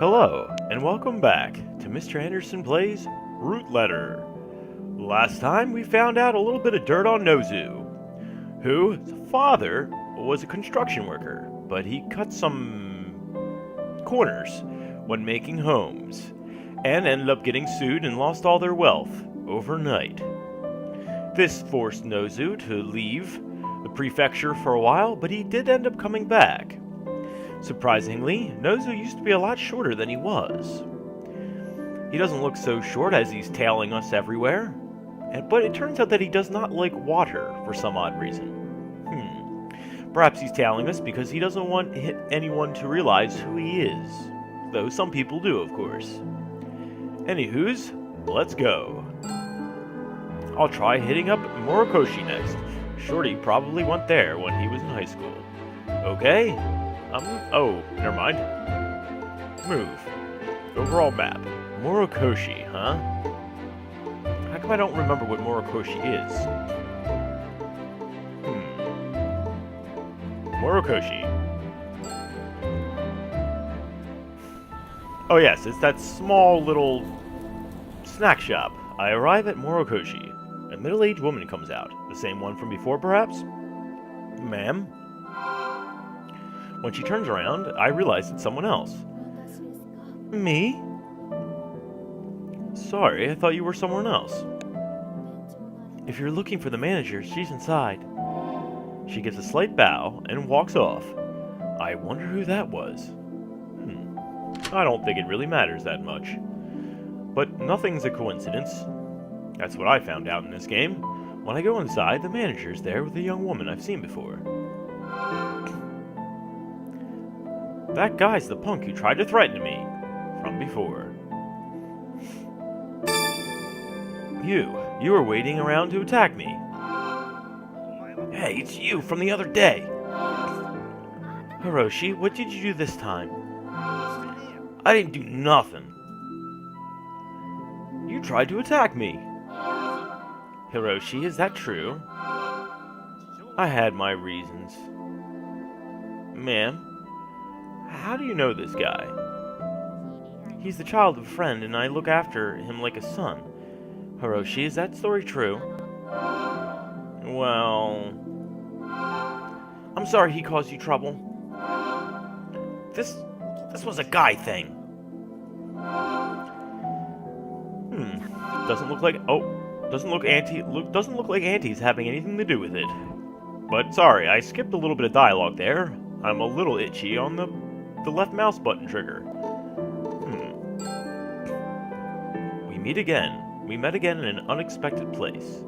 Hello, and welcome back to Mr. Anderson Plays Root Letter. Last time we found out a little bit of dirt on Nozu, whose father was a construction worker, but he cut some corners when making homes, and ended up getting sued and lost all their wealth overnight. This forced Nozu to leave the prefecture for a while, but he did end up coming back. Surprisingly, Nozu used to be a lot shorter than he was. He doesn't look so short as he's tailing us everywhere, but it turns out that he does not like water for some odd reason. Perhaps he's tailing us because he doesn't want anyone to realize who he is, though some people do, of course. Anywho's, let's go. I'll try hitting up Morokoshi next. Shorty probably went there when he was in high school. Okay? Oh, never mind. Move. Overall map. Morokoshi, huh? How come I don't remember what Morokoshi is? Morokoshi. Oh yes, it's that small little snack shop. I arrive at Morokoshi. A middle-aged woman comes out. The same one from before, perhaps? Ma'am? When she turns around, I realize it's someone else. Me? Sorry, I thought you were someone else. If you're looking for the manager, she's inside. She gives a slight bow and walks off. I wonder who that was. I don't think it really matters that much. But nothing's a coincidence. That's what I found out in this game. When I go inside, the manager's there with a young woman I've seen before. That guy's the punk who tried to threaten me from before. You were waiting around to attack me. Hey, it's you from the other day. Hiroshi, what did you do this time? I didn't do nothing. You tried to attack me. Hiroshi, is that true? I had my reasons. Ma'am? How do you know this guy? He's the child of a friend, and I look after him like a son. Hiroshi, is that story true? Well... I'm sorry he caused you trouble. This was a guy thing. Doesn't look like Auntie's having anything to do with it. But sorry, I skipped a little bit of dialogue there. I'm a little itchy on the left mouse button trigger. We met again in an unexpected place.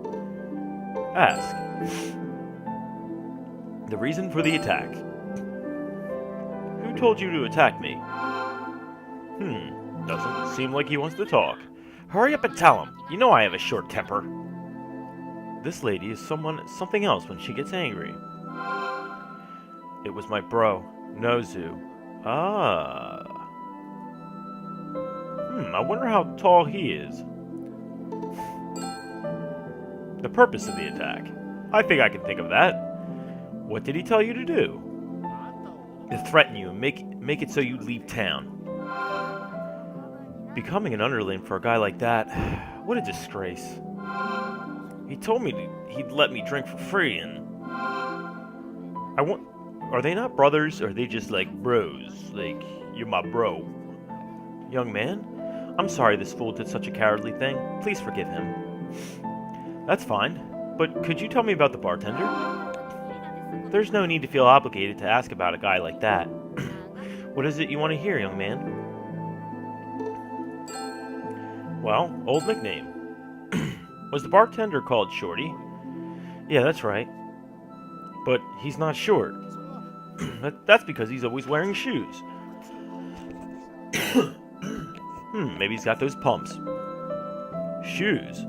Ask. The reason for the attack. Who told you to attack me? Doesn't seem like he wants to talk. Hurry up and tell him. You know I have a short temper. This lady is something else when she gets angry. It was my bro, Nozu. Ah. I wonder how tall he is. The purpose of the attack. I think I can think of that. What did he tell you to do? To threaten you and make it so you leave town. Becoming an underling for a guy like that, what a disgrace. He told me he'd let me drink for free, and... Are they not brothers, or are they just like bros? Like, you're my bro. Young man, I'm sorry this fool did such a cowardly thing. Please forgive him. That's fine, but could you tell me about the bartender? There's no need to feel obligated to ask about a guy like that. What is it you want to hear, young man? Well, old nickname. Was the bartender called Shorty? Yeah, that's right. But he's not short. That's because he's always wearing shoes. Maybe he's got those pumps. Shoes.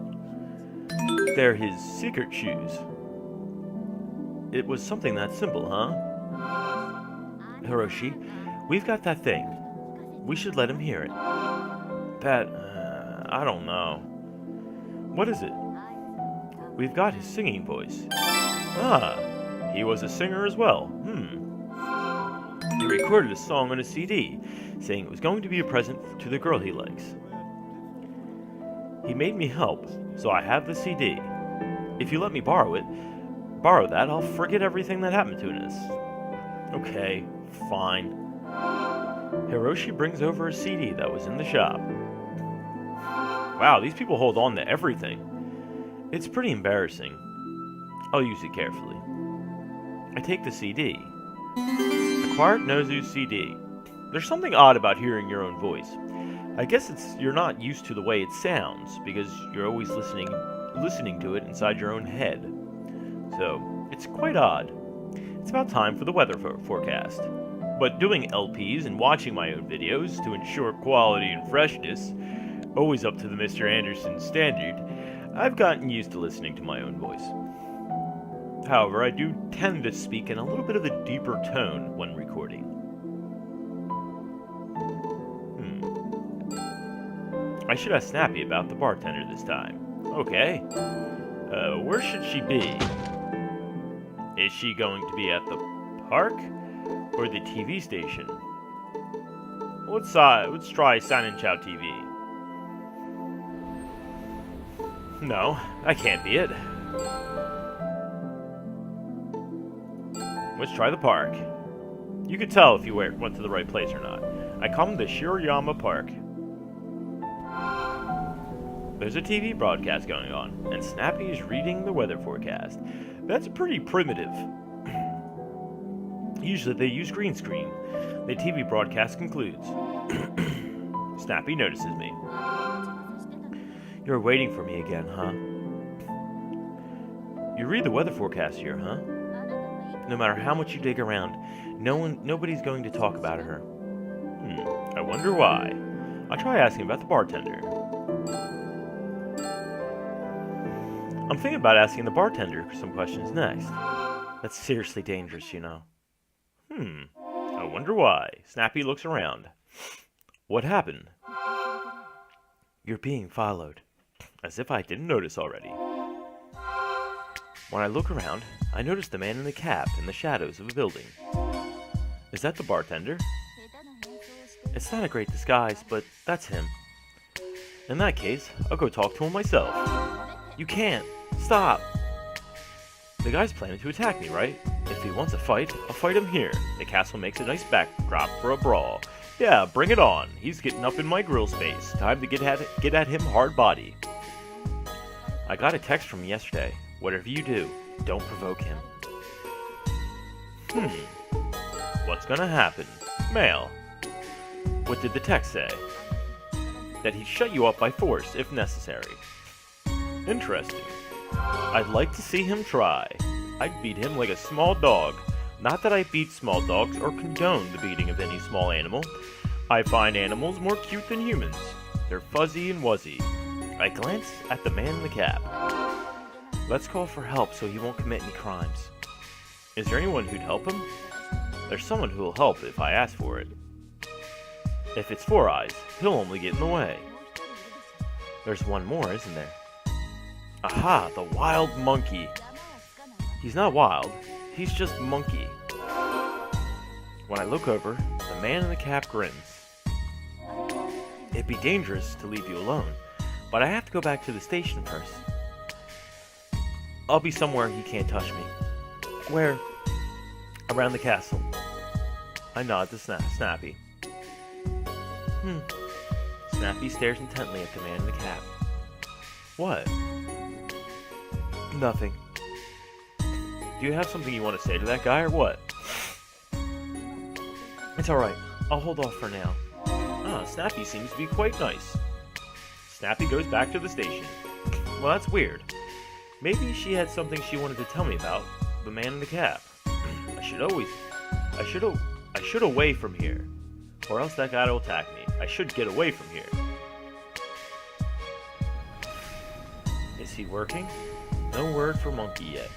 They're his secret shoes. It was something that simple, huh? Hiroshi, we've got that thing. We should let him hear it. I don't know. What is it? We've got his singing voice. Ah, he was a singer as well. He recorded a song on a CD, saying it was going to be a present to the girl he likes. He made me help, so I have the CD. If you let me borrow that, I'll forget everything that happened between us. Okay, fine. Hiroshi brings over a CD that was in the shop. Wow, these people hold on to everything. It's pretty embarrassing. I'll use it carefully. I take the CD. Acquired Nozu's CD. There's something odd about hearing your own voice. I guess you're not used to the way it sounds, because you're always listening to it inside your own head. So, it's quite odd. It's about time for the weather forecast. But doing LPs and watching my own videos to ensure quality and freshness, always up to the Mr. Anderson standard, I've gotten used to listening to my own voice. However, I do tend to speak in a little bit of a deeper tone when recording. I should ask Snappy about the bartender this time. Okay. Where should she be? Is she going to be at the park or the TV station? Let's try San Chow TV. No, that can't be it. Let's try the park. You could tell if you went to the right place or not. I come to Shirayama Park. There's a TV broadcast going on, and Snappy is reading the weather forecast. That's pretty primitive. Usually they use green screen. The TV broadcast concludes. Snappy notices me. You're waiting for me again, huh? You read the weather forecast here, huh? No matter how much you dig around, nobody's going to talk about her. I wonder why. I'll try asking about the bartender. I'm thinking about asking the bartender some questions next. That's seriously dangerous, you know. I wonder why. Snappy looks around. What happened? You're being followed. As if I didn't notice already. When I look around, I notice the man in the cap in the shadows of a building. Is that the bartender? It's not a great disguise, but that's him. In that case, I'll go talk to him myself. You can't! Stop! The guy's planning to attack me, right? If he wants a fight, I'll fight him here. The castle makes a nice backdrop for a brawl. Yeah, bring it on. He's getting up in my grill space. Time to get at him hard body. I got a text from him yesterday. Whatever you do, don't provoke him. What's gonna happen? Mail. What did the text say? That he'd shut you up by force if necessary. Interesting. I'd like to see him try. I'd beat him like a small dog. Not that I beat small dogs or condone the beating of any small animal. I find animals more cute than humans. They're fuzzy and wuzzy. I glanced at the man in the cap. Let's call for help so he won't commit any crimes. Is there anyone who'd help him? There's someone who'll help if I ask for it. If it's Four Eyes, he'll only get in the way. There's one more, isn't there? Aha, the wild monkey. He's not wild, he's just monkey. When I look over, the man in the cap grins. It'd be dangerous to leave you alone, but I have to go back to the station first. I'll be somewhere he can't touch me. Where? Around the castle. I nod to Snappy. Snappy stares intently at the man in the cap. What? Nothing. Do you have something you want to say to that guy or what? It's alright. I'll hold off for now. Snappy seems to be quite nice. Snappy goes back to the station. Well, that's weird. Maybe she had something she wanted to tell me about the man in the cap. I should away from here, or else that guy will attack me. I should get away from here. Is he working? No word for Monkey yet.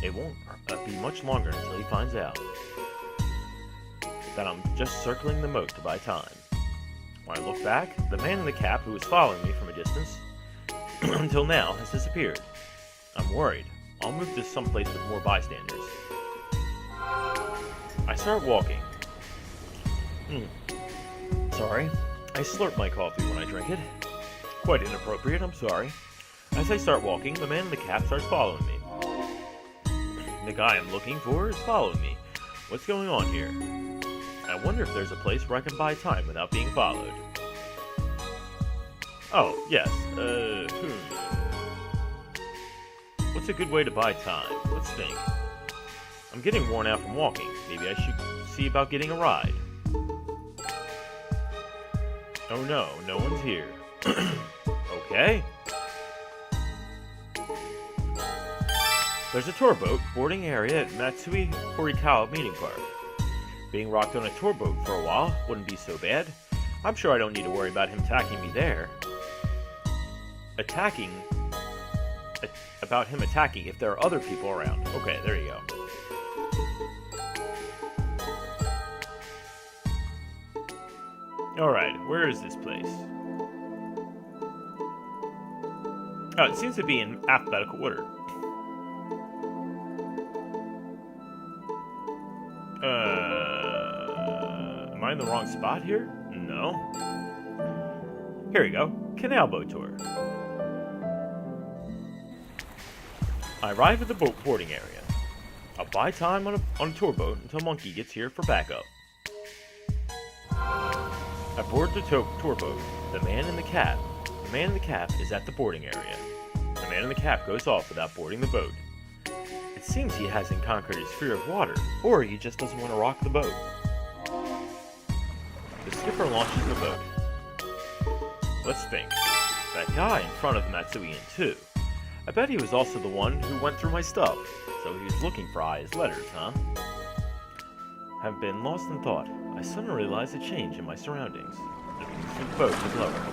It won't be much longer until he finds out that I'm just circling the moat to buy time. When I look back, the man in the cap who was following me from a distance until now has disappeared. I'm worried. I'll move to someplace with more bystanders. I start walking. Sorry. I slurp my coffee when I drink it. Quite inappropriate, I'm sorry. As I start walking, the man in the cap starts following me. The guy I'm looking for is following me. What's going on here? I wonder if there's a place where I can buy time without being followed. Oh, yes. What's a good way to buy time? Let's think. I'm getting worn out from walking. Maybe I should see about getting a ride. Oh no, no one's here. Okay. There's a tour boat boarding area at Matsue Horikawa Meeting Park. Being rocked on a tour boat for a while wouldn't be so bad. I'm sure I don't need to worry about him attacking me there. About him attacking if there are other people around. Okay, there you go. Alright, where is this place? Oh, it seems to be in alphabetical order. Am I in the wrong spot here? No. Here we go. Canal boat tour. I arrive at the boat boarding area. I'll buy time on a tour boat until Monkey gets here for backup. I board the tour boat. The man in the cap is at the boarding area. The man in the cap goes off without boarding the boat. It seems he hasn't conquered his fear of water, or he just doesn't want to rock the boat. The skipper launches the boat. Let's think. That guy in front of Matsue too. I bet he was also the one who went through my stuff, so he was looking for Aya's letters, huh? Have been lost in thought. I suddenly realized a change in my surroundings. The boat is lower.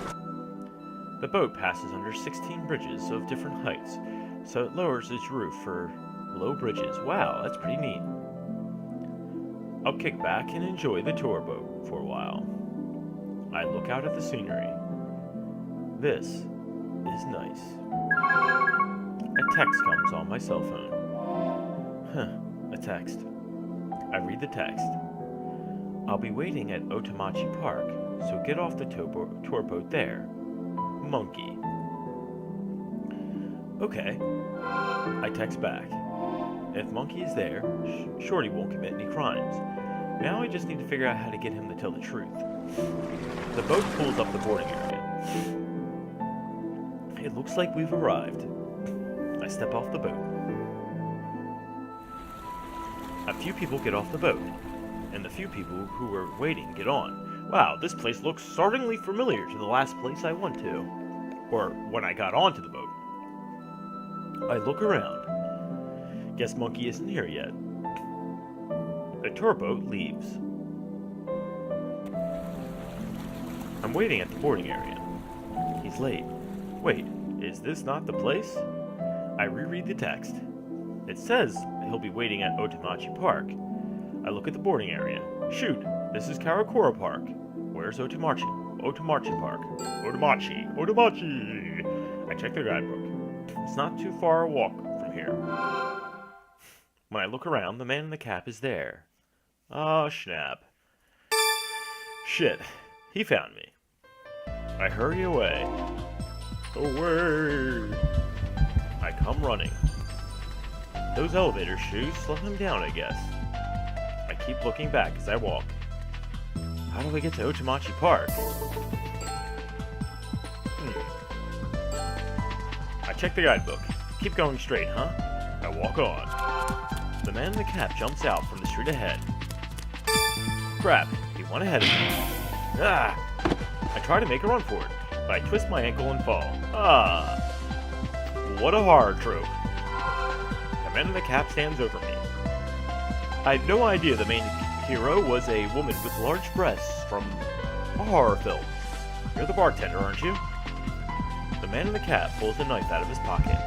The boat passes under 16 bridges of different heights, so it lowers its roof for low bridges. Wow, that's pretty neat. I'll kick back and enjoy the tour boat for a while. I look out at the scenery. This is nice. A text comes on my cell phone. A text. I read the text. I'll be waiting at Otamachi Park, so get off the tour boat there. Monkey. Okay. I text back. If Monkey is there, Shorty won't commit any crimes. Now I just need to figure out how to get him to tell the truth. The boat pulls up the boarding area. It looks like we've arrived. I step off the boat. A few people get off the boat, and the few people who were waiting get on. Wow, this place looks startlingly familiar to the last place I went to. Or when I got onto the boat. I look around. Guess Monkey isn't here yet. The tour boat leaves. I'm waiting at the boarding area. He's late. Wait, is this not the place? I reread the text. It says he'll be waiting at Otamachi Park. I look at the boarding area. Shoot, this is Karakura Park. Where's Otamachi Park? Otamachi! I check the guidebook. It's not too far a walk from here. When I look around, the man in the cap is there. Oh, snap. Shit, he found me. I hurry away. Away! I come running. Those elevator shoes slow him down, I guess. I keep looking back as I walk. How do I get to Otamachi Park? I check the guidebook. Keep going straight, huh? I walk on. The man in the cap jumps out from the street ahead. Crap, he went ahead of me. Ah! I try to make a run for it, but I twist my ankle and fall. Ah! What a horror trope. The man in the cap stands over me. I had no idea the main hero was a woman with large breasts from a horror film. You're the bartender, aren't you? The man in the cap pulls a knife out of his pocket.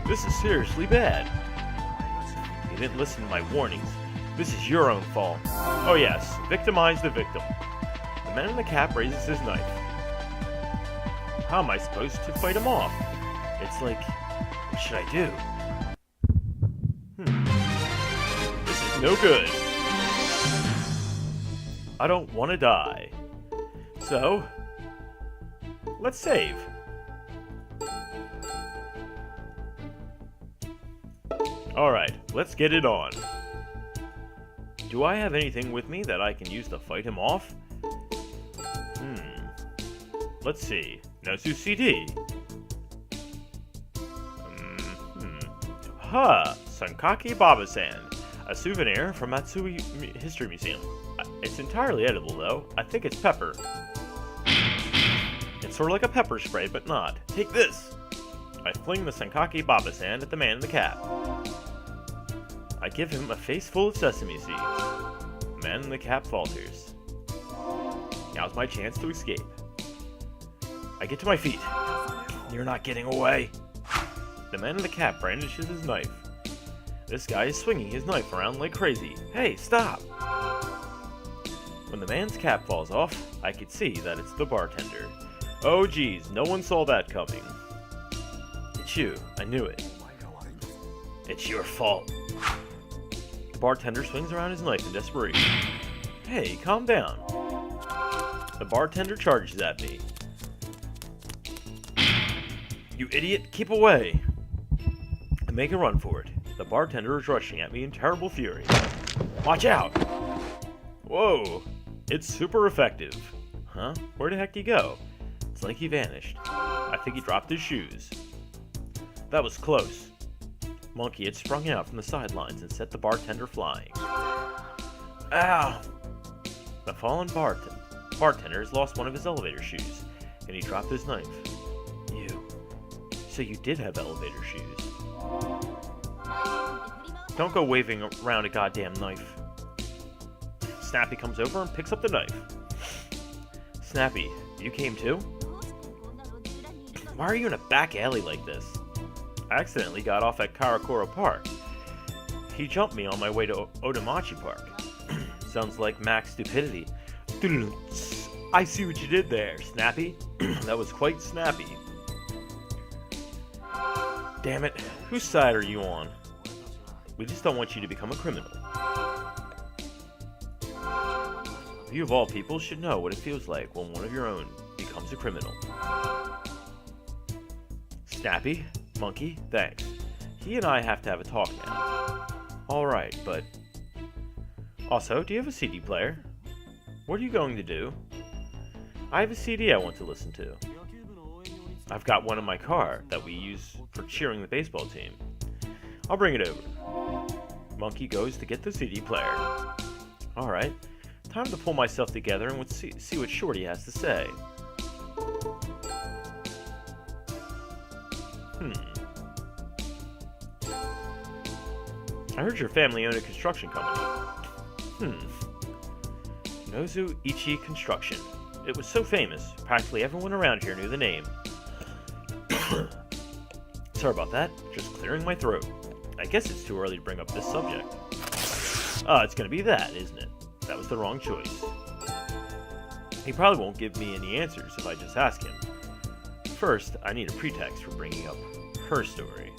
This is seriously bad. You didn't listen to my warnings. This is your own fault. Oh yes, victimize the victim. The man in the cap raises his knife. How am I supposed to fight him off? It's like, what should I do? This is no good. I don't want to die. So, let's save. Alright, let's get it on. Do I have anything with me that I can use to fight him off? Let's see. Natsu CD. Sankaki Baba-san. A souvenir from Matsue History Museum. It's entirely edible, though. I think it's pepper. It's sort of like a pepper spray, but not. Take this! I fling the Sankaki Baba-san at the man in the cap. I give him a face full of sesame seeds. The man in the cap falters. Now's my chance to escape. I get to my feet. You're not getting away. The man in the cap brandishes his knife. This guy is swinging his knife around like crazy. Hey, stop! When the man's cap falls off, I could see that it's the bartender. Oh geez, no one saw that coming. It's you. I knew it. It's your fault. The bartender swings around his knife in desperation. Hey, calm down. The bartender charges at me. You idiot, keep away! I make a run for it. The bartender is rushing at me in terrible fury. Watch out! Whoa! It's super effective. Huh? Where the heck did he go? It's like he vanished. I think he dropped his shoes. That was close. Monkey had sprung out from the sidelines and set the bartender flying. Ow! The fallen bartender has lost one of his elevator shoes, and he dropped his knife. So you did have elevator shoes. Don't go waving around a goddamn knife. Snappy comes over and picks up the knife. Snappy, you came too? Why are you in a back alley like this? I accidentally got off at Karakura Park. He jumped me on my way to Otamachi Park. Sounds like max stupidity. I see what you did there, Snappy. That was quite snappy. Damn it, whose side are you on? We just don't want you to become a criminal. You of all people should know what it feels like when one of your own becomes a criminal. Snappy, Monkey, thanks. He and I have to have a talk now. Alright, but... Also, do you have a CD player? What are you going to do? I have a CD I want to listen to. I've got one in my car that we use for cheering the baseball team. I'll bring it over. Monkey goes to get the CD player. Alright, time to pull myself together and see what Shorty has to say. I heard your family owned a construction company. Nozu Ichi Construction. It was so famous, practically everyone around here knew the name. Sorry about that, just clearing my throat. I guess it's too early to bring up this subject. It's gonna be that, isn't it? That was the wrong choice. He probably won't give me any answers if I just ask him. First, I need a pretext for bringing up her story.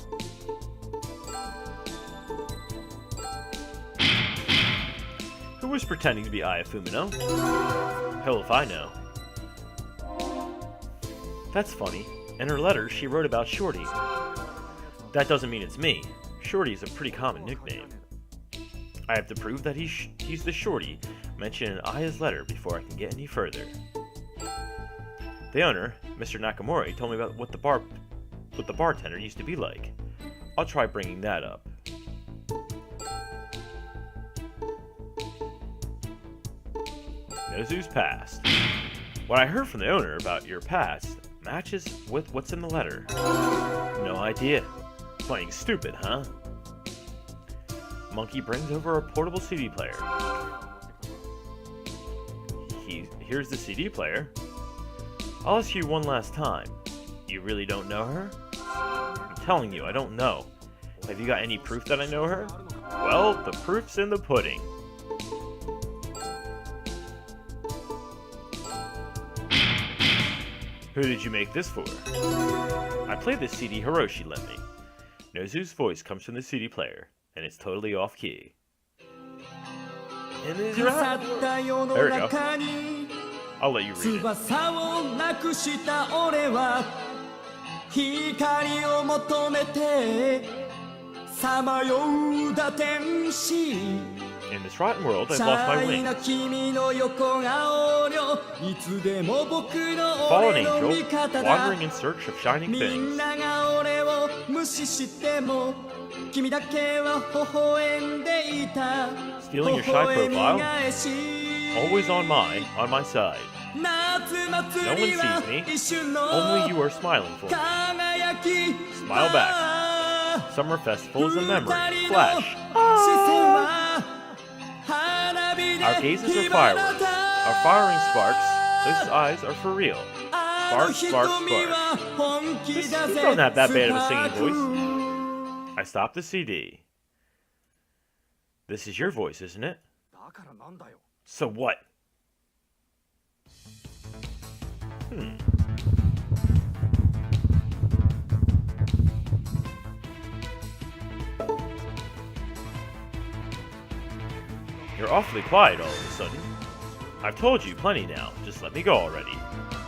Who was pretending to be Aya Fumino? Hell if I know. That's funny. In her letter, she wrote about Shorty. That doesn't mean it's me. Shorty is a pretty common nickname. I have to prove that he's the Shorty mentioned in Aya's letter before I can get any further. The owner, Mr. Nakamori, told me about what the bartender used to be like. I'll try bringing that up. Nozu's past. What I heard from the owner about your past matches with what's in the letter. No idea. Playing stupid, huh? Monkey brings over a portable CD player. Here's the CD player. I'll ask you one last time. You really don't know her? I'm telling you, I don't know. Have you got any proof that I know her? Well, the proof's in the pudding. Who did you make this for? I played the CD Hiroshi lent me. Nozu's voice comes from the CD player, and it's totally off key. And these are out. There we go. I'll let you read it. 光を求めてさまようだ天使 In this rotten world, I've lost my wings. Fallen angel, wandering in search of shining things. Stealing your shy profile, always on my side. No one sees me, only you are smiling for me. Smile back. Summer festival is a memory. Flash. Our gazes are fireworks. Our firing sparks. Those eyes are for real. Spark, spark, spark. This don't have that bad of a singing voice. I stopped the CD. This is your voice, isn't it? So what? You're awfully quiet all of a sudden. I've told you plenty now. Just let me go already.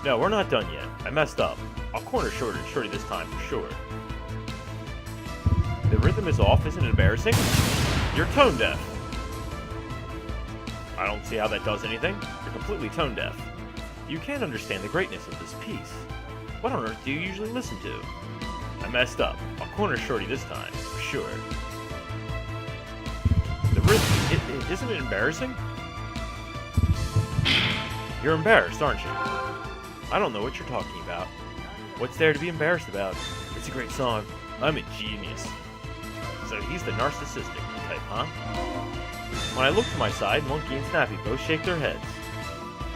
No, we're not done yet. I messed up. I'll corner Shorty this time for sure. The rhythm is off. Isn't it embarrassing? You're tone deaf. I don't see how that does anything. You're completely tone deaf. You can't understand the greatness of this piece. What on earth do you usually listen to? I messed up. I'll corner Shorty this time, for sure. The rhythm, isn't it embarrassing? You're embarrassed, aren't you? I don't know what you're talking about. What's there to be embarrassed about? It's a great song. I'm a genius. So he's the narcissistic type, huh? When I look to my side, Monkey and Snappy both shake their heads.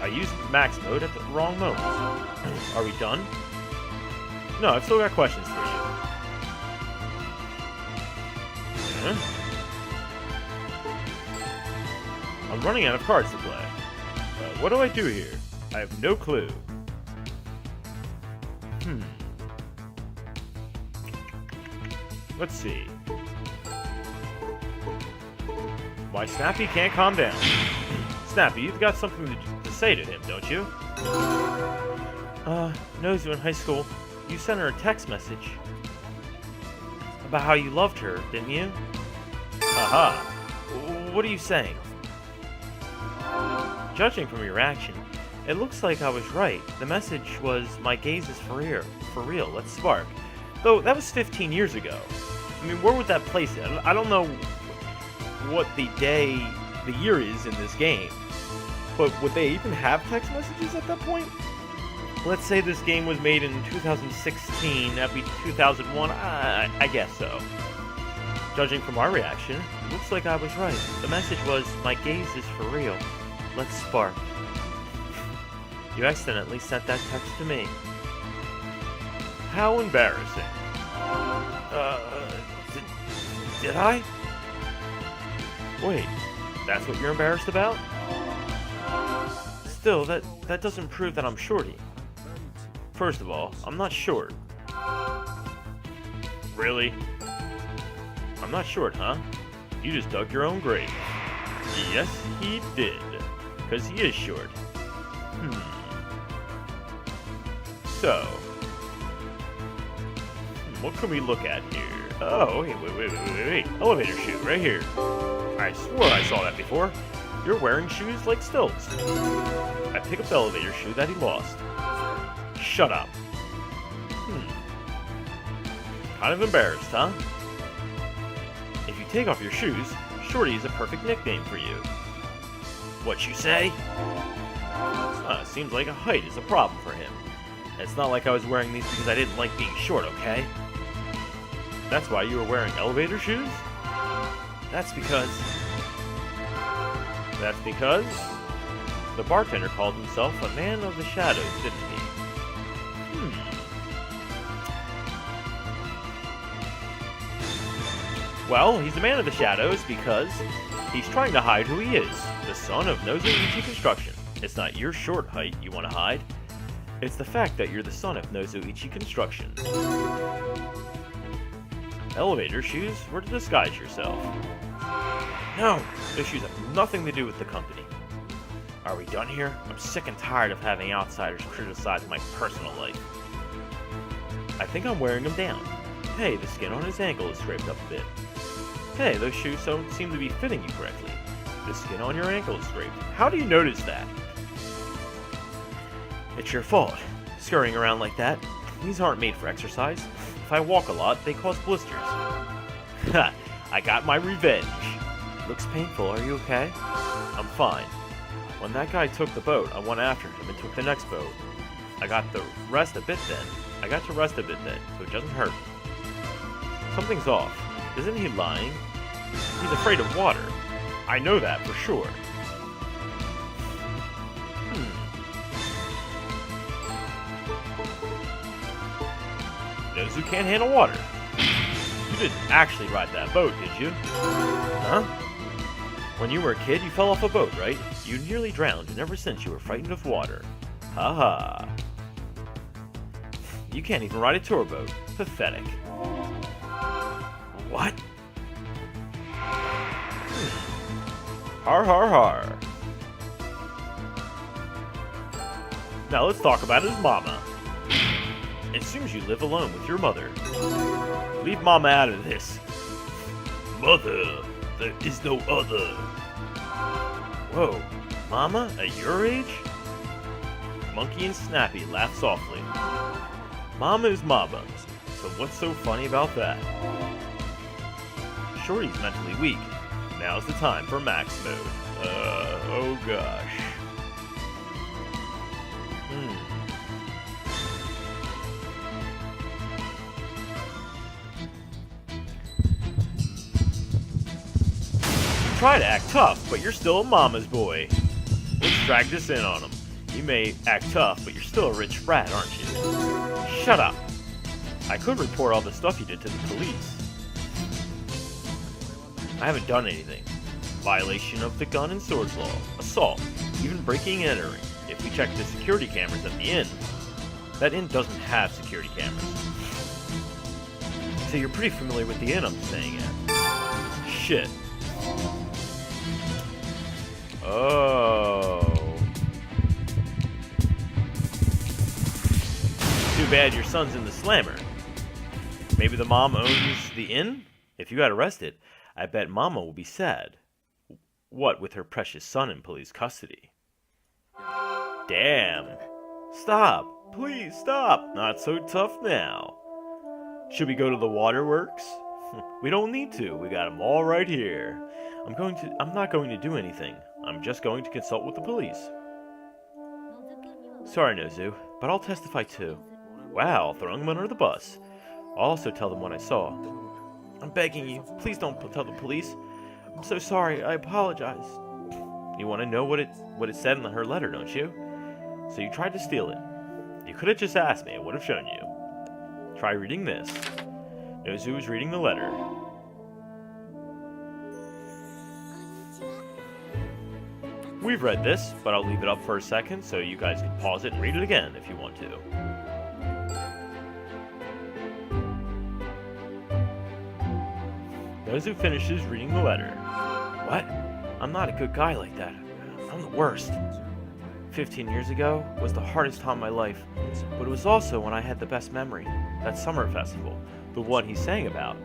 I used max mode at the wrong moment. Are we done? No, I've still got questions for you. I'm running out of cards to play. What do I do here? I have no clue. Let's see. Why, Snappy can't calm down. Snappy, you've got something to say to him, don't you? Nozu in high school, you sent her a text message about how you loved her, didn't you? Aha. What are you saying? Judging from your reaction, it looks like I was right. The message was, my gaze is for real, let's spark. Though, that was 15 years ago. I mean, where would that place it? I don't know what the year is in this game. But would they even have text messages at that point? Let's say this game was made in 2016, that'd be 2001, I guess so. Judging from our reaction, it looks like I was right. The message was, my gaze is for real. Let's spark. You accidentally sent that text to me. How embarrassing. Did I? Wait, that's what you're embarrassed about? Still, that doesn't prove that I'm shorty. First of all, I'm not short. Really? I'm not short, huh? You just dug your own grave. Yes, he did. 'Cause he is short. So, what can we look at here? Oh, wait. Elevator shoe, right here. I swore I saw that before. You're wearing shoes like stilts. I pick up the elevator shoe that he lost. Shut up. Kind of embarrassed, huh? If you take off your shoes, Shorty is a perfect nickname for you. What you say? Seems like a height is a problem for him. It's not like I was wearing these because I didn't like being short, okay? That's why you were wearing elevator shoes? That's because the bartender called himself a man of the shadows, didn't he? Well, he's a man of the shadows because he's trying to hide who he is, the son of Nozoichi Construction. It's not your short height you want to hide. It's the fact that you're the son of Nozoichi Construction. Elevator shoes were to disguise yourself. No, those shoes have nothing to do with the company. Are we done here? I'm sick and tired of having outsiders criticize my personal life. I think I'm wearing them down. Hey, the skin on his ankle is scraped up a bit. Hey, those shoes don't seem to be fitting you correctly. The skin on your ankle is scraped. How do you notice that? It's your fault. Scurrying around like that. These aren't made for exercise. If I walk a lot, they cause blisters. Ha! I got my revenge. Looks painful, are you okay? I'm fine. When that guy took the boat, I went after him and took the next boat. I got to rest a bit then, so it doesn't hurt. Something's off. Isn't he lying? He's afraid of water. I know that for sure. Those who can't handle water. You didn't actually ride that boat, did you? Huh? When you were a kid, you fell off a boat, right? You nearly drowned, and ever since you were frightened of water. Ha-ha. You can't even ride a tour boat. Pathetic. What? Har har har. Now let's talk about his mama. It seems you live alone with your mother. Leave Mama out of this. Mother, there is no other. Whoa, Mama, at your age? Monkey and Snappy laugh softly. Mama is Mama, so what's so funny about that? Shorty's mentally weak. Now's the time for max mode. Oh gosh. Try to act tough, but you're still a mama's boy. Let's drag this in on him. You may act tough, but you're still a rich brat, aren't you? Shut up. I could report all the stuff you did to the police. I haven't done anything. Violation of the gun and swords law, assault, even breaking and entering. If we check the security cameras at the inn, that inn doesn't have security cameras. So you're pretty familiar with the inn I'm staying at. Shit. Oh. Too bad your son's in the slammer. Maybe the mom owns the inn? If you got arrested, I bet Mama will be sad. What with her precious son in police custody? Damn. Stop. Please stop. Not so tough now. Should we go to the waterworks? We don't need to. We got them all right here. I'm not going to do anything. I'm just going to consult with the police. Sorry, Nozu, but I'll testify too. Wow, throwing them under the bus. I'll also tell them what I saw. I'm begging you, please don't tell the police. I'm so sorry, I apologize. You want to know what it said in her letter, don't you? So you tried to steal it. You could have just asked me, I would have shown you. Try reading this. Nozu is reading the letter. We've read this, but I'll leave it up for a second so you guys can pause it and read it again if you want to. Nozu finishes reading the letter. What? I'm not a good guy like that. I'm the worst. 15 years ago was the hardest time of my life, but it was also when I had the best memory. That summer festival, the one he sang about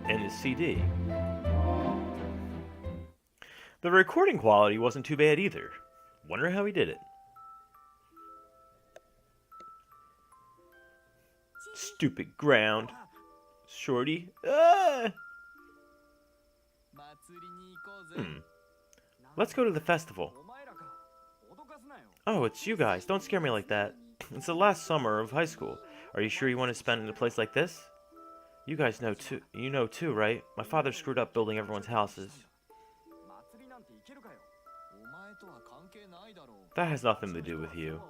in his CD. The recording quality wasn't too bad either. Wonder how he did it. Stupid ground. Shorty. Let's go to the festival. Oh, it's you guys. Don't scare me like that. It's the last summer of high school. Are you sure you want to spend in a place like this? You guys know too. You know too, right? My father screwed up building everyone's houses. That has nothing to do with you.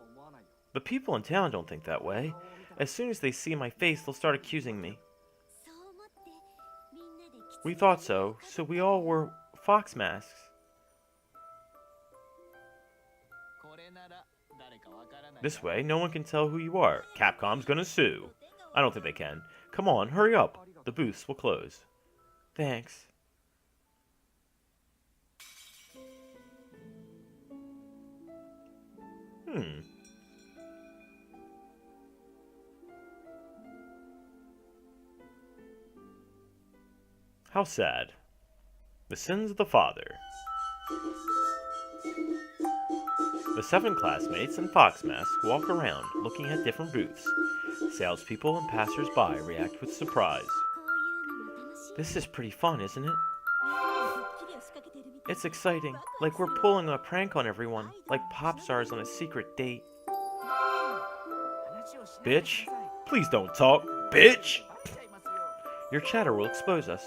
The people in town don't think that way. As soon as they see my face, they'll start accusing me. We thought so we all wore fox masks. This way, no one can tell who you are. Capcom's gonna sue. I don't think they can. Come on, hurry up. The booths will close. Thanks. Hmm. How sad. The sins of the father. The 7 classmates in Fox Mask walk around, looking at different booths. Salespeople and passers-by react with surprise. This is pretty fun, isn't it? It's exciting, like we're pulling a prank on everyone, like pop stars on a secret date. Bitch, please don't talk, bitch! Your chatter will expose us.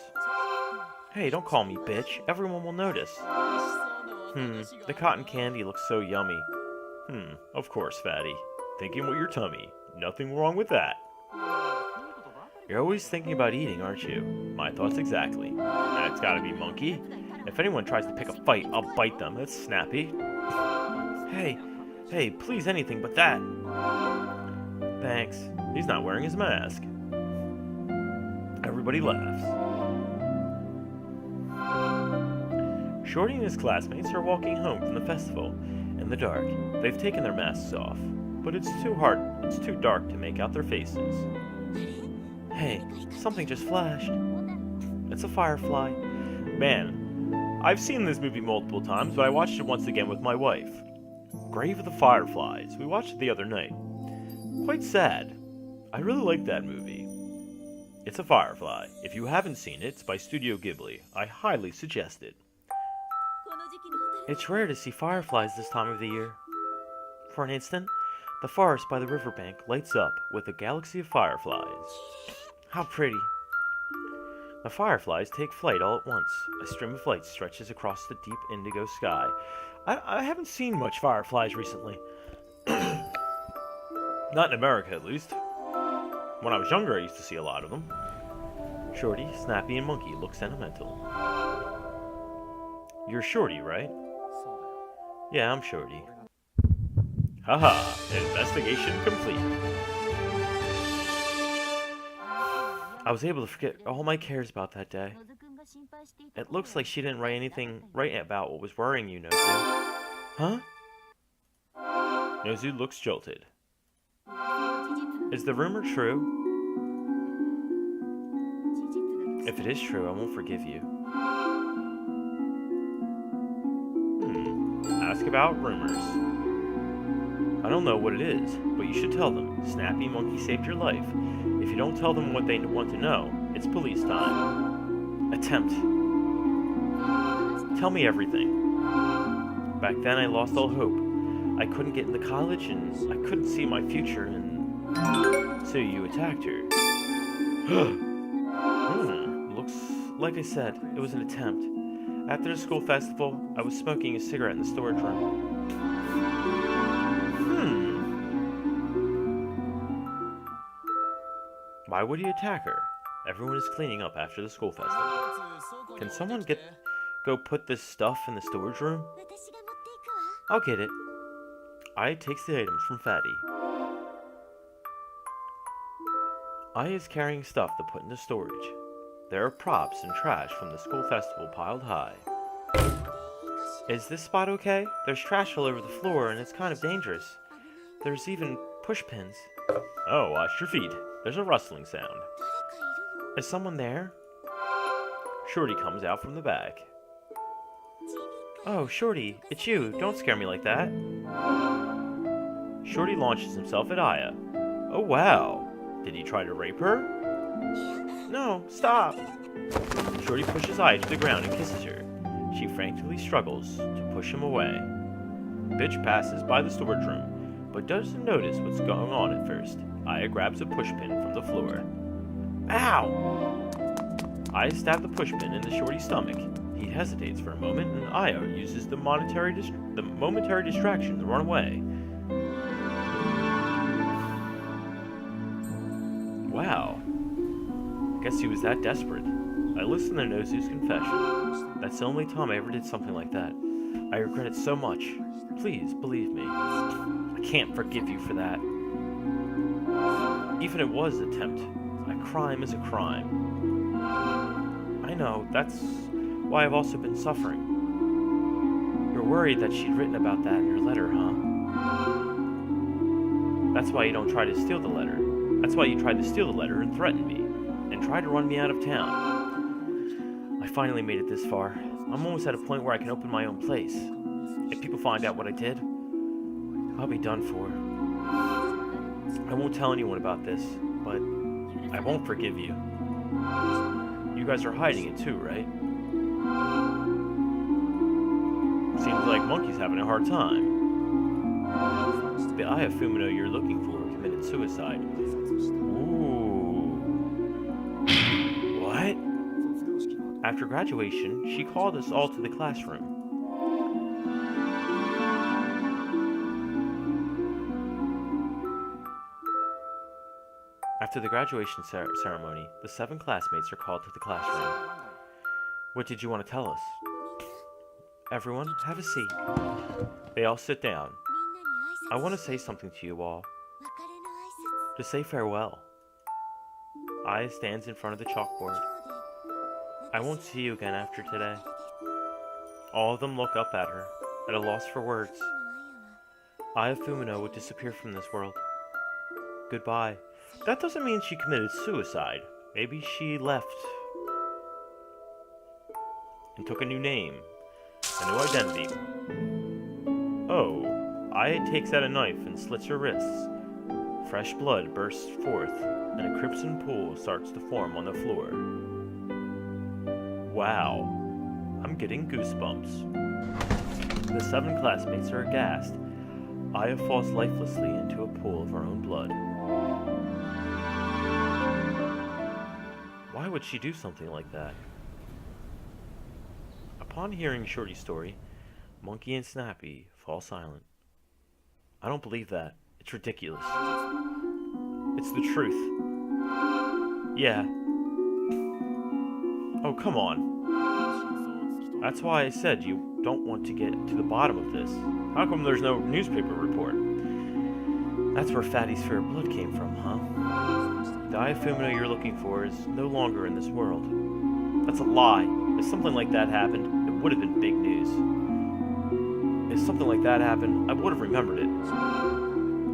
Hey, don't call me bitch, everyone will notice. The cotton candy looks so yummy. Of course, fatty. Thinking with your tummy. Nothing wrong with that. You're always thinking about eating, aren't you? My thoughts exactly. That's gotta be Monkey. If anyone tries to pick a fight, I'll bite them. That's snappy. Hey, please anything but that. Thanks. He's not wearing his mask. Everybody laughs. Shorty and his classmates are walking home from the festival. In the dark, they've taken their masks off, but it's too dark to make out their faces. Hey, something just flashed. It's a firefly. Man, I've seen this movie multiple times, but I watched it once again with my wife. Grave of the Fireflies. We watched it the other night. Quite sad. I really like that movie. It's a firefly. If you haven't seen it, it's by Studio Ghibli. I highly suggest it. It's rare to see fireflies this time of the year. For an instant, the forest by the riverbank lights up with a galaxy of fireflies. How pretty. The fireflies take flight all at once. A stream of light stretches across the deep indigo sky. I haven't seen much fireflies recently. Not in America, at least. When I was younger, I used to see a lot of them. Shorty, Snappy, and Monkey look sentimental. You're Shorty, right? Yeah, I'm Shorty. Haha, investigation complete. I was able to forget all my cares about that day. It looks like she didn't write anything right about what was worrying you, Nozu. Huh? Nozu looks jolted. Is the rumor true? If it is true, I won't forgive you. Ask about rumors. I don't know what it is, but you should tell them. Snappy Monkey saved your life. If you don't tell them what they want to know, it's police time. Attempt. Tell me everything. Back then I lost all hope. I couldn't get into college and I couldn't see my future and... So you attacked her. Looks like I said, it was an attempt. After the school festival, I was smoking a cigarette in the storage room. Why would you attack her? Everyone is cleaning up after the school festival. Can someone go put this stuff in the storage room? I'll get it. Ai takes the items from Fatty. Ai is carrying stuff to put into storage. There are props and trash from the school festival piled high. Is this spot okay? There's trash all over the floor and it's kind of dangerous. There's even push pins. Oh, watch your feet. There's a rustling sound. Is someone there? Shorty comes out from the back. Oh, Shorty, it's you. Don't scare me like that. Shorty launches himself at Aya. Oh, wow. Did he try to rape her? No, stop. Shorty pushes Aya to the ground and kisses her. She frantically struggles to push him away. Bitch passes by the storage room, but doesn't notice what's going on at first. Aya grabs a pushpin from the floor. Ow! Aya stabs the pushpin into Shorty's stomach. He hesitates for a moment, and Aya uses the momentary distraction to run away. Wow. Guess he was that desperate. I listened to Nozu's confession. That's the only time I ever did something like that. I regret it so much. Please, believe me. I can't forgive you for that. Even if it was an attempt, a crime is a crime. I know, that's why I've also been suffering. You're worried that she'd written about that in your letter, huh? That's why you don't try to steal the letter. That's why you tried to steal the letter and threaten me, and tried to run me out of town. I finally made it this far. I'm almost at a point where I can open my own place. If people find out what I did, I'll be done for. I won't tell anyone about this, but I won't forgive you. You guys are hiding it too, right? Seems like Monkey's having a hard time. The Eye of Fumino you're looking for committed suicide. Ooh. What? After graduation, she called us all to the classroom. After the graduation ceremony, the 7 classmates are called to the classroom. What did you want to tell us? Everyone, have a seat. They all sit down. I want to say something to you all. To say farewell. Aya stands in front of the chalkboard. I won't see you again after today. All of them look up at her, at a loss for words. Aya Fumino would disappear from this world. Goodbye. That doesn't mean she committed suicide. Maybe she left and took a new name, a new identity. Oh, Aya takes out a knife and slits her wrists. Fresh blood bursts forth, and a crimson pool starts to form on the floor. Wow, I'm getting goosebumps. The 7 classmates are aghast. Aya falls lifelessly into a pool of her own blood. Why would she do something like that? Upon hearing Shorty's story, Monkey and Snappy fall silent. I don't believe that. It's ridiculous. It's the truth. Yeah. Oh, come on. That's why I said you don't want to get to the bottom of this. How come there's no newspaper report? That's where Fatty's fear of blood came from, huh? The Eye of Fumino you're looking for is no longer in this world. That's a lie. If something like that happened, it would have been big news. If something like that happened, I would have remembered it.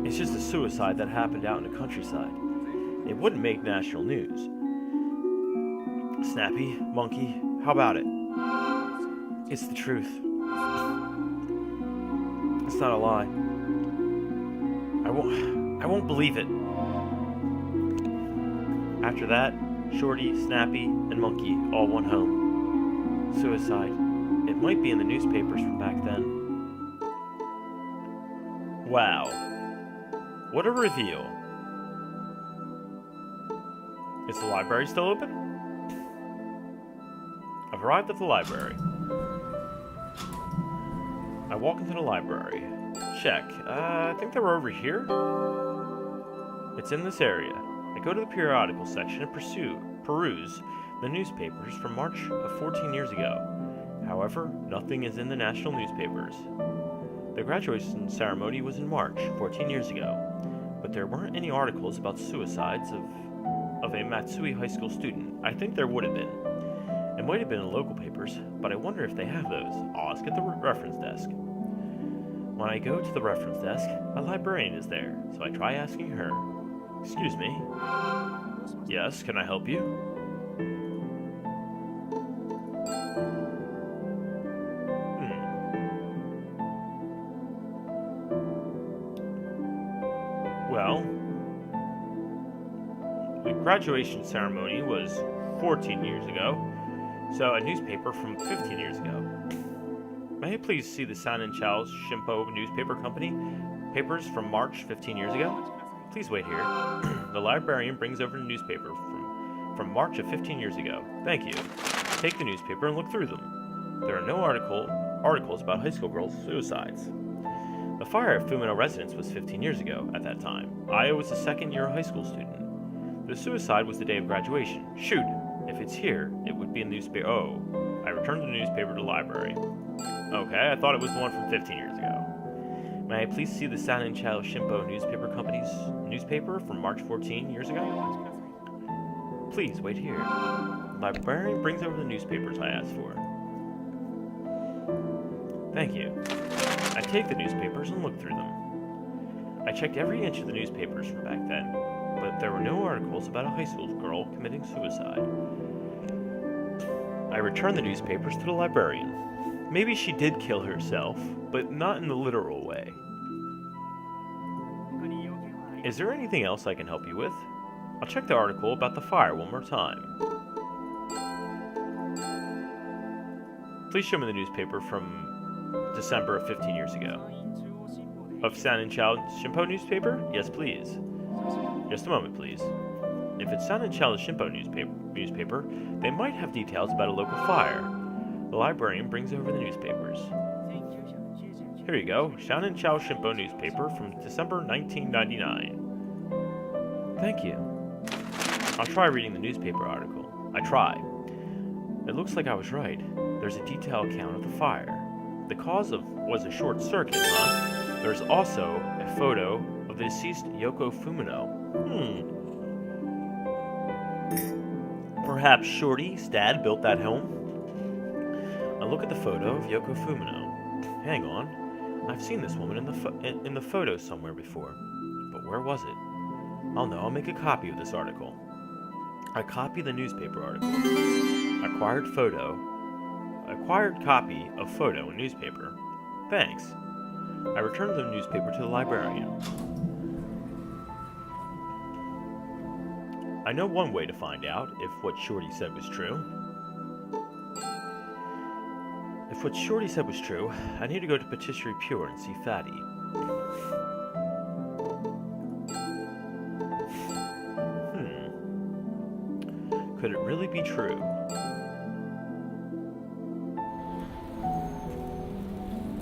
It's just a suicide that happened out in the countryside. It wouldn't make national news. Snappy, Monkey, how about it? It's the truth. It's not a lie. I won't believe it. After that, Shorty, Snappy, and Monkey all went home. Suicide. It might be in the newspapers from back then. Wow. What a reveal. Is the library still open? I've arrived at the library. I walk into the library. Check. I think they were over here. It's in this area. I go to the periodical section and peruse the newspapers from March of 14 years ago. However, nothing is in the national newspapers. The graduation ceremony was in March 14 years ago, but there weren't any articles about suicides of a Matsue high school student. I think there would have been. It might have been in local papers, but I wonder if they have those. I'll ask at the reference desk. When I go to the reference desk, a librarian is there, so I try asking her. Excuse me. Yes, can I help you? Well, the graduation ceremony was 14 years ago, so a newspaper from 15 years ago. May I please see the San and Chao's Shimpo newspaper company papers from March 15 years ago? Please wait here. The librarian brings over the newspaper from March of 15 years ago. Thank you. Take the newspaper and look through them. There are no articles about high school girls' suicides. The fire at Fumino residence was 15 years ago at that time. Aya was a second-year high school student. The suicide was the day of graduation. Shoot! If it's here, it would be in the newspaper. Oh. I returned the newspaper to the library. Okay, I thought it was the one from 15 years ago. May I please see the San and Chao Shimpo newspaper company's newspaper from March 14 years ago? Please, wait here. The librarian brings over the newspapers I asked for. Thank you. I take the newspapers and look through them. I checked every inch of the newspapers from back then, but there were no articles about a high school girl committing suicide. I returned the newspapers to the librarian. Maybe she did kill herself, but not in the literal way. Is there anything else I can help you with? I'll check the article about the fire one more time. Please show me the newspaper from December of 15 years ago. Of San and Chao Shimpo newspaper? Yes, please. Just a moment, please. If it's San and Chao Shimpo newspaper, they might have details about a local fire. The librarian brings over the newspapers. Here you go, San and Chao Shimpo newspaper from December 1999. Thank you. I'll try reading the newspaper article. I tried. It looks like I was right. There's a detailed account of the fire. The cause was a short circuit, huh? There's also a photo of the deceased Yoko Fumino. Perhaps Shorty's dad built that home? I look at the photo of Yoko Fumino. Hang on. I've seen this woman in the photo somewhere before. But where was it? I'll know. I'll make a copy of this article. I copy the newspaper article. Acquired copy of photo and newspaper. Thanks. I returned the newspaper to the librarian. I know one way to find out if what Shorty said was true. If what Shorty said was true, I need to go to Patisserie Pure and see Fatty. Could it really be true?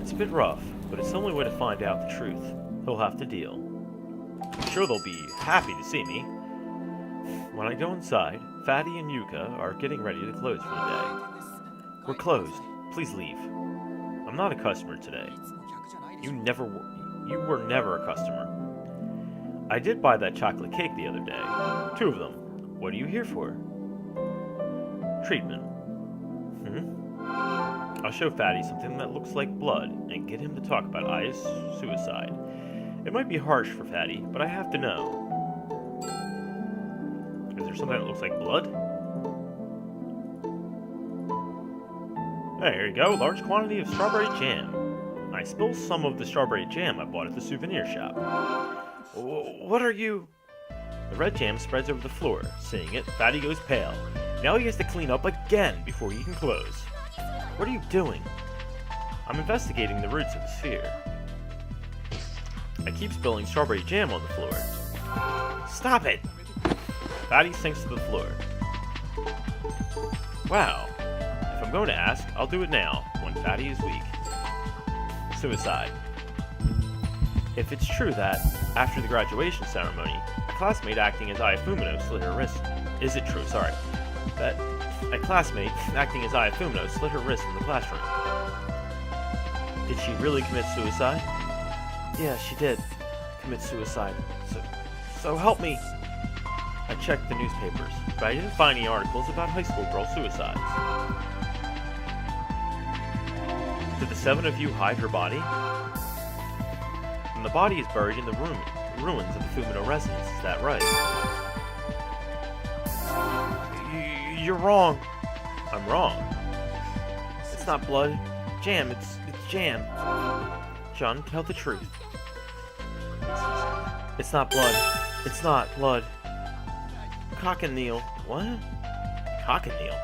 It's a bit rough, but it's the only way to find out the truth. He'll have to deal. I'm sure they'll be happy to see me. When I go inside, Fatty and Yuka are getting ready to close for the day. We're closed. Please leave. I'm not a customer today. You were never a customer. I did buy that chocolate cake the other day. 2 of them. What are you here for? Treatment. I'll show Fatty something that looks like blood and get him to talk about Aya's suicide. It might be harsh for Fatty, but I have to know. Is there something that looks like blood? Hey, here you go, large quantity of strawberry jam. I spilled some of the strawberry jam I bought at the souvenir shop. What are you... The red jam spreads over the floor. Seeing it, Fatty goes pale. Now he has to clean up again before he can close. What are you doing? I'm investigating the roots of his fear. I keep spilling strawberry jam on the floor. Stop it! Fatty sinks to the floor. Wow. If I'm going to ask, I'll do it now, when Fatty is weak. Suicide. If it's true that, after the graduation ceremony, a classmate acting as Aya Fumino slit her wrist... Is it true, sorry. That a classmate acting as Aya Fumino slit her wrist in the classroom. Did she really commit suicide? Yeah, she did commit suicide. So help me. I checked the newspapers, but I didn't find any articles about high school girl suicides. Did the 7 of you hide her body? And the body is buried in the ruins of the Fumino residence, is that right? You're wrong. I'm wrong. It's not blood. Jam, it's jam. John, tell the truth. It's not blood. It's not blood. Cock and kneel. What? Cock and kneel?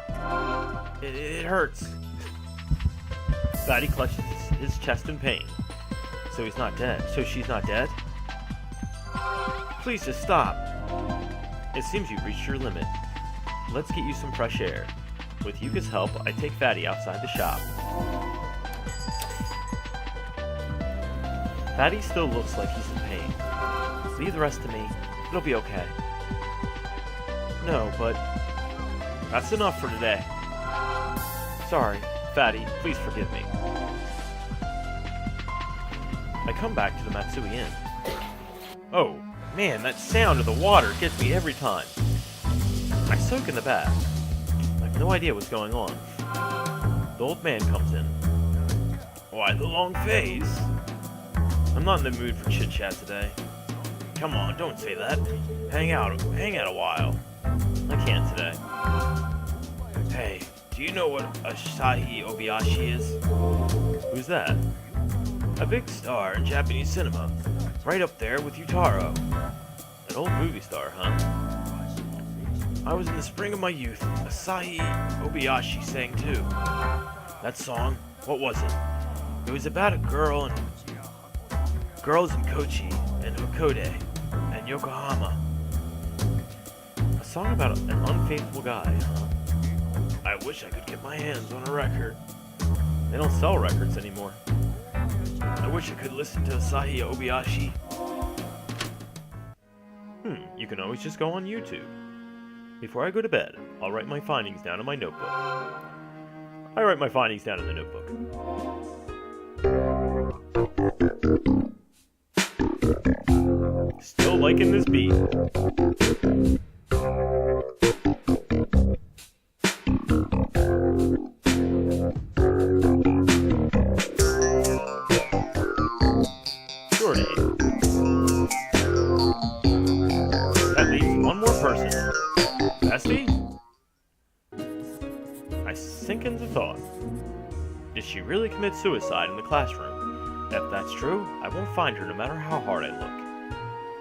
It hurts. Fatty clutches his chest in pain. So he's not dead. So she's not dead? Please just stop. It seems you've reached your limit. Let's get you some fresh air. With Yuka's help, I take Fatty outside the shop. Fatty still looks like he's in pain. Leave the rest to me. It'll be okay. No, but... That's enough for today. Sorry, Fatty, please forgive me. I come back to the Matsue Inn. Oh, man, that sound of the water gets me every time. I soak in the bath. I have no idea what's going on. The old man comes in. Why the long face? I'm not in the mood for chit-chat today. Come on, don't say that. Hang out a while. I can't today. Hey, do you know what Asahi Obayashi is? Who's that? A big star in Japanese cinema. Right up there with Yutaro. An old movie star, huh? I was in the spring of my youth. Asahi Obayashi sang too. That song, what was it? It was about a girls in Kochi and Hokode and Yokohama. A song about an unfaithful guy, huh? I wish I could get my hands on a record. They don't sell records anymore. I wish I could listen to Asahi Obayashi. You can always just go on YouTube. Before I go to bed, I'll write my findings down in my notebook. I write my findings down in the notebook. Still liking this beat. Shorty. That leaves one more person. Bestie? I sink into thought. Did she really commit suicide in the classroom? If that's true, I won't find her no matter how hard I look.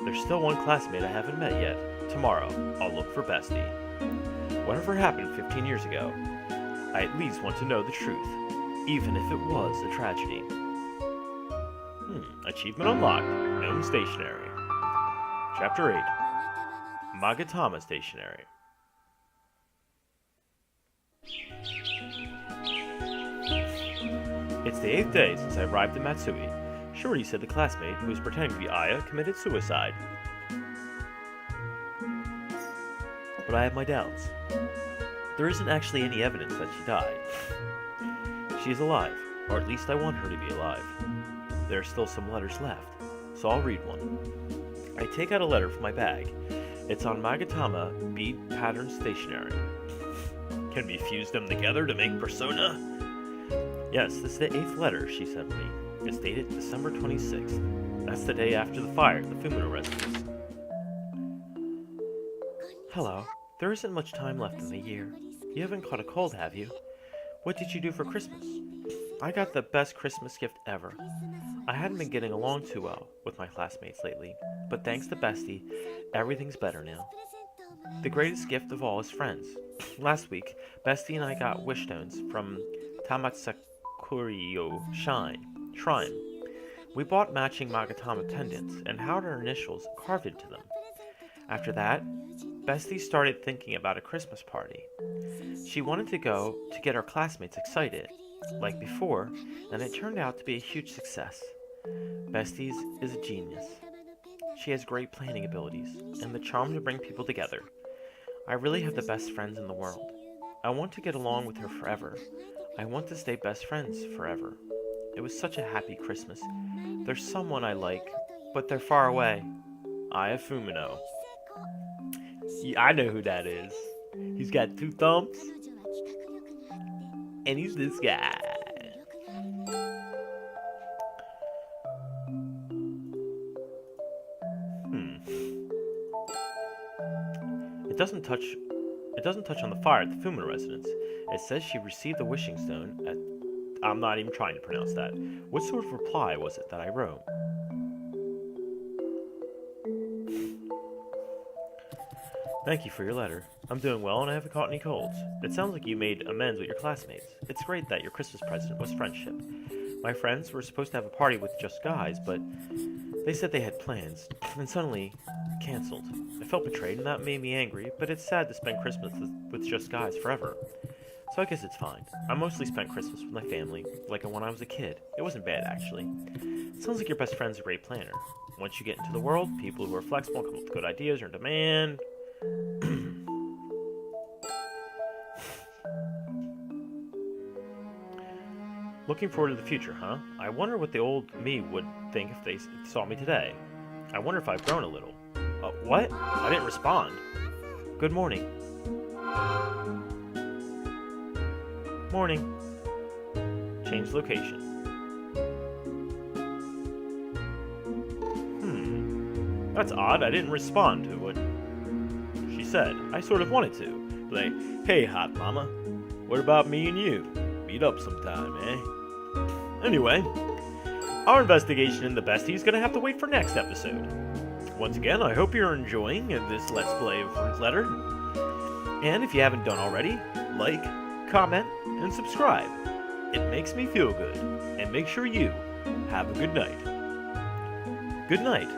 There's still one classmate I haven't met yet. Tomorrow, I'll look for Bestie. Whatever happened 15 years ago, I at least want to know the truth, even if it was a tragedy. Achievement unlocked. Gnome Stationery. Chapter 8. Magatama Stationery. It's the 8th day since I arrived in Matsue. Shorty said the classmate who was pretending to be Aya committed suicide. But I have my doubts. There isn't actually any evidence that she died. She is alive, or at least I want her to be alive. There are still some letters left, so I'll read one. I take out a letter from my bag. It's on Magatama bead pattern stationery. Can we fuse them together to make persona? Yes, this is the 8th letter she sent me. It's dated December 26th. That's the day after the fire at the Fumino residence. Hello. There isn't much time left in the year. You haven't caught a cold, have you? What did you do for Christmas? I got the best Christmas gift ever. I hadn't been getting along too well with my classmates lately, but thanks to Bestie, everything's better now. The greatest gift of all is friends. Last week, Bestie and I got wish stones from Tamatsukurio Shrine. We bought matching Magatama pendants and had our initials carved into them. After that, Bestie started thinking about a Christmas party. She wanted to go to get our classmates excited, like before, and it turned out to be a huge success. Bestie is a genius. She has great planning abilities and the charm to bring people together. I really have the best friends in the world. I want to get along with her forever. I want to stay best friends forever. It was such a happy Christmas. There's someone I like, but they're far away. Aya Fumino. Yeah, I know who that is. He's got 2 thumbs. And he's this guy. It doesn't touch on the fire at the Fumino residence. It says she received the wishing stone at... I'm not even trying to pronounce that. What sort of reply was it that I wrote? Thank you for your letter. I'm doing well and I haven't caught any colds. It sounds like you made amends with your classmates. It's great that your Christmas present was friendship. My friends were supposed to have a party with just guys, but they said they had plans, and suddenly canceled. I felt betrayed and that made me angry, but it's sad to spend Christmas with just guys forever. So I guess it's fine. I mostly spent Christmas with my family, like when I was a kid. It wasn't bad, actually. It sounds like your best friend's a great planner. Once you get into the world, people who are flexible come up with good ideas are in demand. Looking forward to the future, huh? I wonder what the old me would think if they saw me today. I wonder if I've grown a little. What? I didn't respond. Good morning. Morning. Change location. That's odd, I didn't respond to what she said. I sort of wanted to. Like, hey, hot mama, what about me and you? Meet up sometime, eh? Anyway, our investigation in the bestie's gonna have to wait for next episode. Once again, I hope you're enjoying this Let's Play of Fruit Letter. And if you haven't done already, like, comment, and subscribe. It makes me feel good. And make sure you have a good night. Good night.